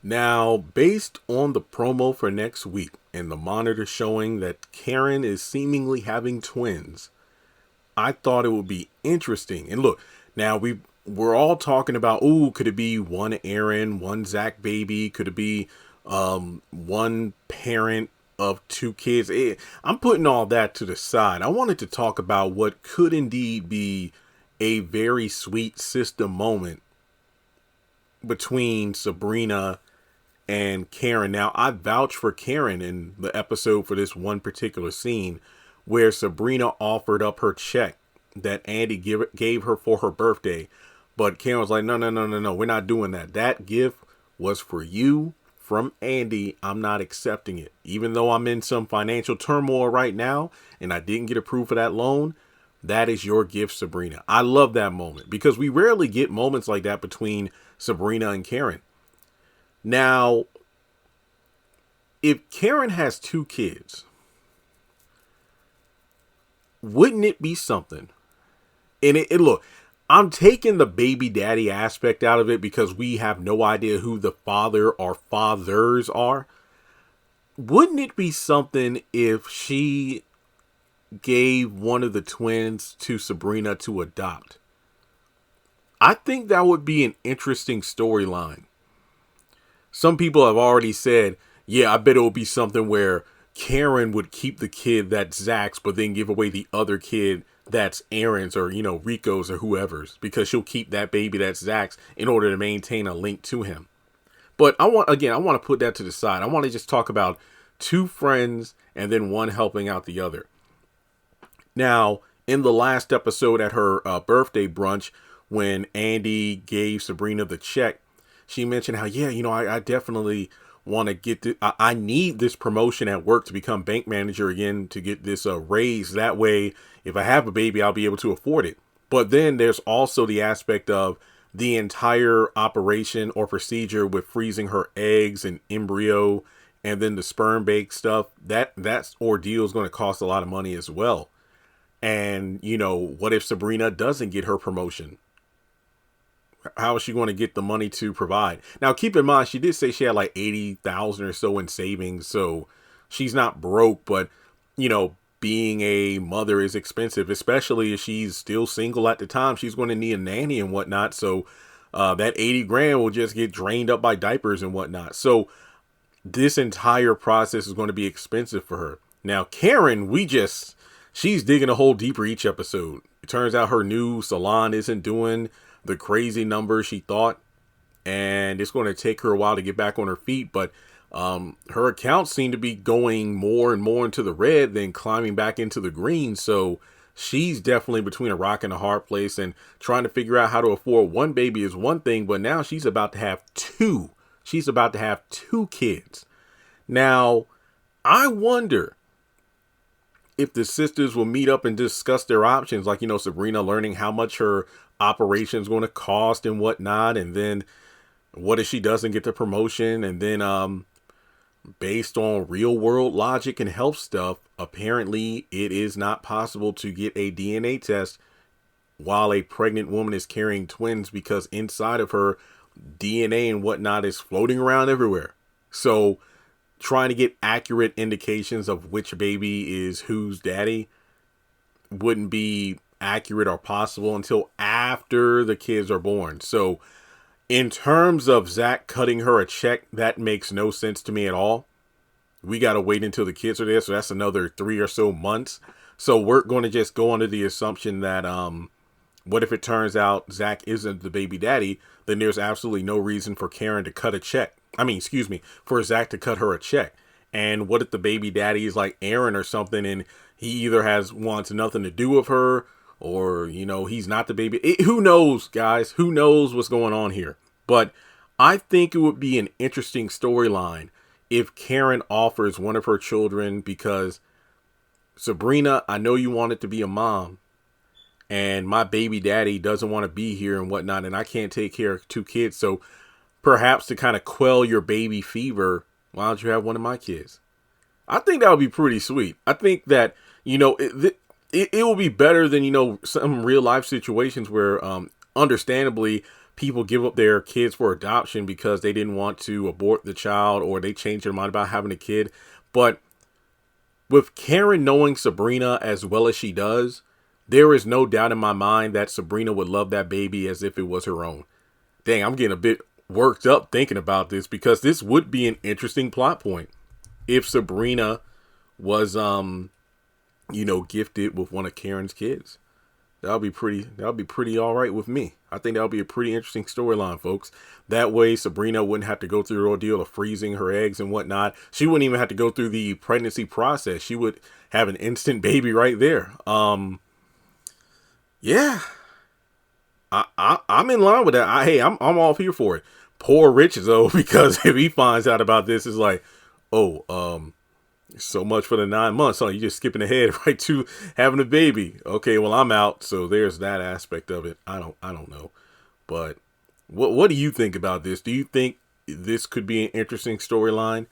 Now, based on the promo for next week and the monitor showing that Karen is seemingly having twins, I thought it would be interesting. And look, now we're all talking about, oh, could it be one Aaron, one Zach baby? Could it be one parent of two kids? I'm putting all that to the side. I wanted to talk about what could indeed be a very sweet sister moment between Sabrina and Karen. Now, I vouch for Karen in the episode for this one particular scene where Sabrina offered up her check that Andy gave her for her birthday. But Karen was like, no, no, no, no, no, we're not doing that. That gift was for you from Andy. I'm not accepting it. Even though I'm in some financial turmoil right now and I didn't get approved for that loan, that is your gift, Sabrina. I love that moment because we rarely get moments like that between Sabrina and Karen. Now, if Karen has two kids, wouldn't it be something? And it look, I'm taking the baby daddy aspect out of it because we have no idea who the father or fathers are. Wouldn't it be something if she gave one of the twins to Sabrina to adopt? I think that would be an interesting storyline. Some people have already said, yeah, I bet it would be something where Karen would keep the kid that's Zach's, but then give away the other kid that's Aaron's or, Rico's or whoever's, because she'll keep that baby that's Zach's in order to maintain a link to him. But I want to put that to the side. I want to just talk about two friends and then one helping out the other. Now, in the last episode at her birthday brunch, when Andy gave Sabrina the check, she mentioned how, I definitely want to get I need this promotion at work to become bank manager again, to get this raise. That way, if I have a baby, I'll be able to afford it. But then there's also the aspect of the entire operation or procedure with freezing her eggs and embryo and then the sperm bake stuff. That ordeal is going to cost a lot of money as well. And, what if Sabrina doesn't get her promotion? How is she going to get the money to provide? Now, keep in mind, she did say she had like 80,000 or so in savings. So she's not broke, but, being a mother is expensive, especially if she's still single at the time. She's going to need a nanny and whatnot. So that 80 grand will just get drained up by diapers and whatnot. So this entire process is going to be expensive for her. Now, Karen, she's digging a hole deeper each episode. It turns out her new salon isn't doing the crazy numbers she thought, and it's going to take her a while to get back on her feet. But her accounts seem to be going more and more into the red than climbing back into the green. So she's definitely between a rock and a hard place, and trying to figure out how to afford one baby is one thing, but now she's about to have two. She's about to have two kids. Now, I wonder if the sisters will meet up and discuss their options, like, Sabrina learning how much her operation is going to cost and whatnot. And then what if she doesn't get the promotion? And then based on real world logic and health stuff, apparently it is not possible to get a DNA test while a pregnant woman is carrying twins, because inside of her, DNA and whatnot is floating around everywhere. So trying to get accurate indications of which baby is whose daddy wouldn't be accurate or possible until after the kids are born. So in terms of Zach cutting her a check, that makes no sense to me at all. We got to wait until the kids are there. So that's another 3 or so months. So we're going to just go under the assumption that, what if it turns out Zach isn't the baby daddy? Then there's absolutely no reason for Karen to cut a check. For Zach to cut her a check. And what if the baby daddy is like Aaron or something, and he either wants nothing to do with her, or, he's not the baby. Who knows, guys? Who knows what's going on here? But I think it would be an interesting storyline if Karen offers one of her children, because Sabrina, I know you wanted to be a mom, and my baby daddy doesn't want to be here and whatnot, and I can't take care of two kids. So perhaps to kind of quell your baby fever, why don't you have one of my kids? I think that would be pretty sweet. I think that, it will be better than, some real life situations where, understandably, people give up their kids for adoption because they didn't want to abort the child or they changed their mind about having a kid. But with Karen knowing Sabrina as well as she does, there is no doubt in my mind that Sabrina would love that baby as if it was her own. Dang, I'm getting a bit worked up thinking about this, because this would be an interesting plot point if Sabrina was, gifted with one of Karen's kids. That'll be pretty all right with me. I think that'll be a pretty interesting storyline, folks. That way, Sabrina wouldn't have to go through the ordeal of freezing her eggs and whatnot. She wouldn't even have to go through the pregnancy process. She would have an instant baby right there. Yeah, I'm in line with that. I'm all here for it. Poor Rich though, because if he finds out about this, it's like, oh, so much for the 9 months. Huh? You're just skipping ahead right to having a baby. Okay, well, I'm out. So there's that aspect of it. I don't know. But what do you think about this? Do you think this could be an interesting storyline?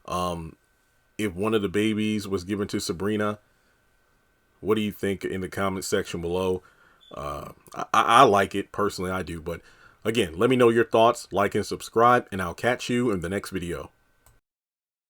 If one of the babies was given to Sabrina, what do you think in the comment section below? I like it personally. I do. But again, let me know your thoughts, like and subscribe, and I'll catch you in the next video.